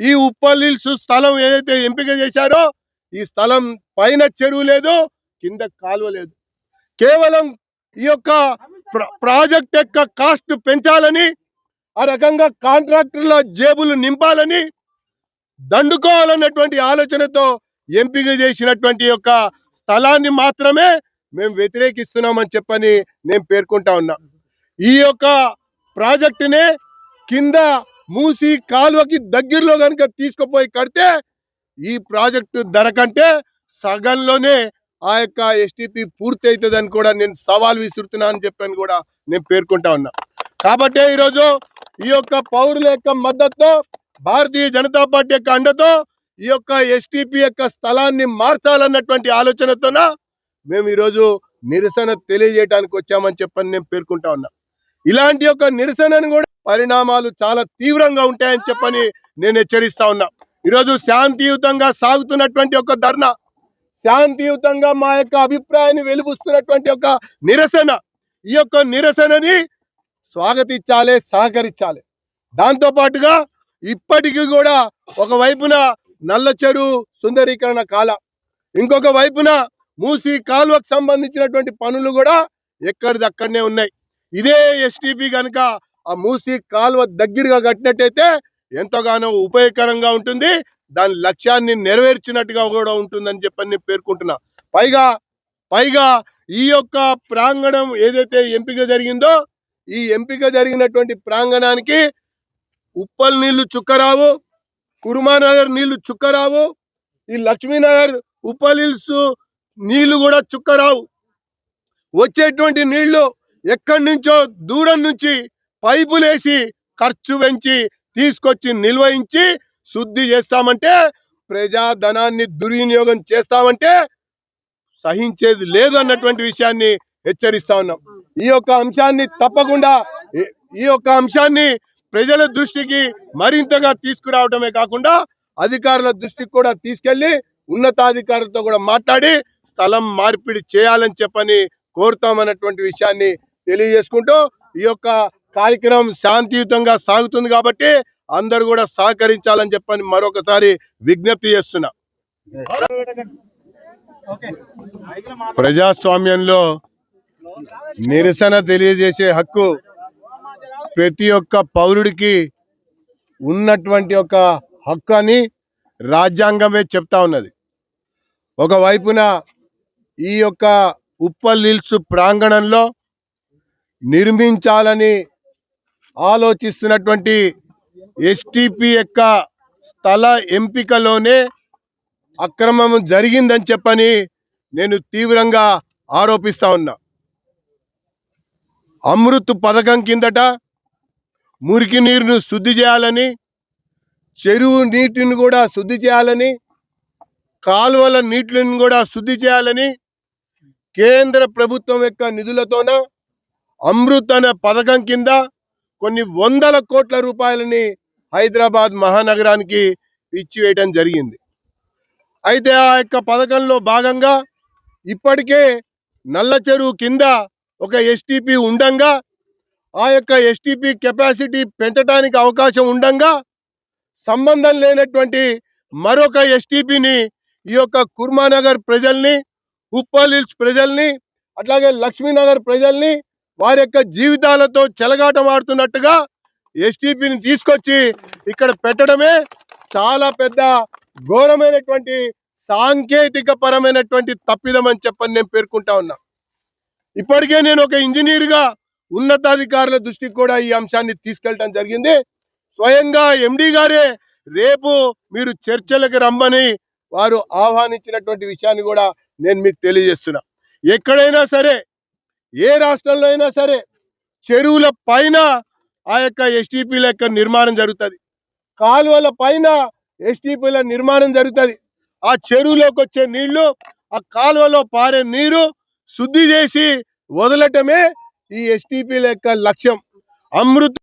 ఈ ఉప్పల్ హిల్స్ స్థలం ఏదైతే ఎంపిక చేశారో ఈ స్థలం పైన చెరువు లేదు, కింద కాలువ లేదు. కేవలం ఈ యొక్క ప్రాజెక్ట్ యొక్క కాస్ట్ పెంచాలని, ఆ రకంగా కాంట్రాక్టర్ల జేబులు నింపాలని, దండుకోవాలన్నటువంటి ఆలోచనతో ఎంపిక చేసినటువంటి యొక్క స్థలాన్ని మాత్రమే మేము వ్యతిరేకిస్తున్నామని చెప్పని నేను పేర్కొంటా ఉన్నా. ఈ యొక్క ప్రాజెక్టునే కింద మూసి కాలువకి దగ్గరలో కనుక తీసుకుపోయి కడితే ఈ ప్రాజెక్టు ధర కంటే సగంలోనే ఆ యొక్క ఎస్టీపీ పూర్తి అవుతుందని కూడా నేను సవాల్ విసురుతున్నా అని చెప్పని కూడా నేను పేర్కొంటా ఉన్నా. కాబట్టి ఈరోజు ఈ యొక్క పౌరుల యొక్క మద్దతుతో, భారతీయ జనతా పార్టీ యొక్క అండతో ఈ యొక్క ఎస్టీపీ యొక్క స్థలాన్ని మార్చాలన్నటువంటి ఆలోచనతోన మేము ఈరోజు నిరసన తెలియజేయడానికి వచ్చామని చెప్పని నేను పేర్కొంటా ఉన్నా. ఇలాంటి యొక్క నిరసనను కూడా పరిణామాలు చాలా తీవ్రంగా ఉంటాయని చెప్పని నేను హెచ్చరిస్తా ఉన్నా. ఈరోజు శాంతియుతంగా సాగుతున్నటువంటి ఒక ధర్నా, శాంతియుతంగా మా యొక్క అభిప్రాయాన్ని వెలుబుస్తున్నటువంటి ఒక నిరసన, ఈ యొక్క నిరసనని స్వాగతించాలి, సహకరించాలి. దాంతో పాటుగా ఇప్పటికీ కూడా ఒకవైపున నల్ల చెరువు సుందరీకరణ కాల, ఇంకొక వైపున మూసి కాలువకు సంబంధించినటువంటి పనులు కూడా ఎక్కడిదక్కడనే ఉన్నాయి. ఇదే ఎస్టీపీ కనుక ఆ మూసి కాలువ దగ్గరగా కట్టినట్టయితే ఎంతగానో ఉపయోగకరంగా ఉంటుంది, దాని లక్ష్యాన్ని నెరవేర్చినట్టుగా కూడా ఉంటుందని చెప్పని నేను పేర్కొంటున్నా. పైగా ఈ యొక్క ప్రాంగణం ఏదైతే ఎంపిక జరిగిందో ఈ ఎంపిక జరిగినటువంటి ప్రాంగణానికి ఉప్పల్ నీళ్లు చుక్కరావు, కుర్మానగర్ నీళ్లు చుక్కరావు, ఈ లక్ష్మీనగర్ ఉప్పల్ హిల్స్ నీళ్లు కూడా చుక్కరావు. వచ్చేటువంటి నీళ్లు ఎక్కడి నుంచో దూరం నుంచి పైపులేసి ఖర్చు పెంచి తీసుకొచ్చి నిల్వయించి శుద్ధి చేస్తామంటే, ప్రజాధనాన్ని దుర్వినియోగం చేస్తామంటే సహించేది లేదు అన్నటువంటి విషయాన్ని హెచ్చరిస్తా ఉన్నాం. ఈ యొక్క అంశాన్ని తప్పకుండా ఈ యొక్క అంశాన్ని ప్రజల దృష్టికి మరింతగా తీసుకురావడమే కాకుండా అధికారుల దృష్టికి కూడా తీసుకెళ్లి ఉన్నతాధికారులతో కూడా మాట్లాడి స్థలం మార్పిడి చేయాలని చెప్పని కోరుతామన్నటువంటి విషయాన్ని తెలియజేసుకుంటూ ఈ యొక్క కార్యక్రమం శాంతియుతంగా సాగుతుంది కాబట్టి అందరూ కూడా సహకరించాలని చెప్పని మరొకసారి విజ్ఞప్తి చేస్తున్నా. ప్రజాస్వామ్యంలో నిరసన తెలియజేసే హక్కు ప్రతి ఒక్క పౌరుడికి ఉన్నటువంటి ఒక హక్కు అని రాజ్యాంగమే చెప్తా ఉన్నది. ఒకవైపున ఈ యొక్క ఉప్పల్ హిల్స్ ప్రాంగణంలో నిర్మించాలని ఆలోచిస్తున్నటువంటి ఎస్టీపీ యొక్క స్థల ఎంపికలోనే అక్రమం జరిగిందని చెప్పని నేను తీవ్రంగా ఆరోపిస్తా ఉన్నా. అమృత్ పథకం కిందట మురికి నీరును శుద్ధి చేయాలని, చెరువు నీటిని కూడా శుద్ధి చేయాలని, కాలువల నీటిని కూడా శుద్ధి చేయాలని కేంద్ర ప్రభుత్వం యొక్క నిధులతోన అమృత్ అనే పథకం కింద కొన్ని వందల కోట్ల రూపాయలని హైదరాబాద్ మహానగరానికి ఇచ్చివేయడం జరిగింది. అయితే ఆ యొక్క పథకంలో భాగంగా ఇప్పటికే నల్ల చెరువు కింద ఒక ఎస్టీపీ ఉండంగా, ఆ యొక్క ఎస్టీపీ కెపాసిటీ పెంచడానికి అవకాశం ఉండంగా సంబంధం లేనటువంటి మరొక ఎస్టీపీని ఈ యొక్క కుర్మానగర్ ప్రజల్ని, ఉప్పల్ హిల్స్ ప్రజల్ని, అట్లాగే లక్ష్మీనగర్ ప్రజల్ని వారి యొక్క జీవితాలతో చెలగాటమాడుతున్నట్టుగా ఎస్టీపీని తీసుకొచ్చి ఇక్కడ పెట్టడమే చాలా పెద్ద ఘోరమైనటువంటి సాంకేతిక పరమైనటువంటి తప్పిదం అని చెప్పని నేను పేర్కొంటా ఉన్నా. ఇప్పటికే నేను ఒక ఇంజనీర్గా ఉన్నతాధికారుల దృష్టికి కూడా ఈ అంశాన్ని తీసుకెళ్ళడం జరిగింది. స్వయంగా ఎండి గారే రేపు మీరు చర్చలకు రమ్మని వారు ఆహ్వానించినటువంటి విషయాన్ని కూడా నేను మీకు తెలియజేస్తున్నా. ఎక్కడైనా సరే, ఏ రాష్ట్రంలో అయినా సరే చెరువుల పైన ఆ యొక్క ఎస్టీపీల యొక్క నిర్మాణం జరుగుతుంది, కాలువల పైన ఎస్టీపీల నిర్మాణం జరుగుతుంది. ఆ చెరువులోకి వచ్చే నీళ్లు, ఆ కాలువలో పారే నీరు శుద్ధి చేసి వదలటమే ఈ ఎస్టీపీల యొక్క లక్ష్యం. అమృత్